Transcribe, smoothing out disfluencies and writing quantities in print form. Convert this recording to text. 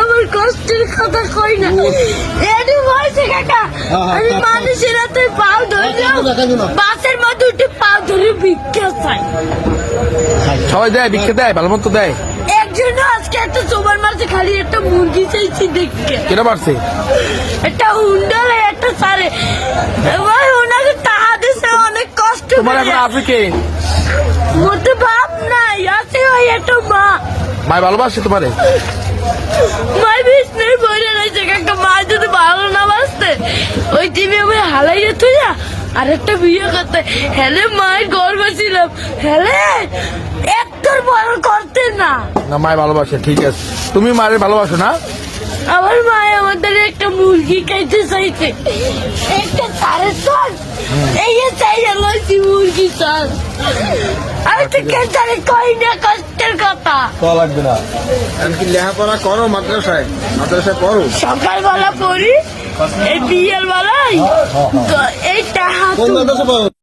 আমার কষ্টের কথা কই না এডি বলছে কাকা আমি মানুষের হাতে পাও ধরলাম বাসের মধ্যে উঠে পাও ধরে ভিক্ষা চাই সবাই দেয়, ভিক্ষা দেয়, ভালো মতো দেয়। একজন আজকে একটা চোবার মারছে, খালি একটা মুরগি চাইছি দেখে। কেটা মারছে? একটা হুন্ডালে একটা সারে ভাই ওনাকে টাকা দিছে অনেক কষ্ট তোমার এখন আছে কে? মোটে বাপ নাই, আছে ওই একটা মা। মায় ভালোবাসে তোমারে? মাই বিষ্ণুর বইরে রয়েছে কাকা, মা যদি ভালো না বাসতে ওই টিভি আমি হালাইয়ে তুই আর একটা বিয়ে করতে হেলে মায়ের গর্ব ছিলাম হেলে একটার বড় করতে না। না, মায় ভালোবাসে, ঠিক আছে। তুমি মায়ের ভালোবাসো না? আমার মায় আমাদের একটা মুরগি খাইতে চাইছে, একটা সাড়ে চল এই চাই লইছি মুরগি চল। আমি তো কেন কই না কষ্টের কথা। লাগবে না। কি লেখাপড়া করো মাদ্রাসায়? মাদ্রাসায় পড়ো? সকালবেলা পড়ি, এই বিয়ের বেলায় এই টাকা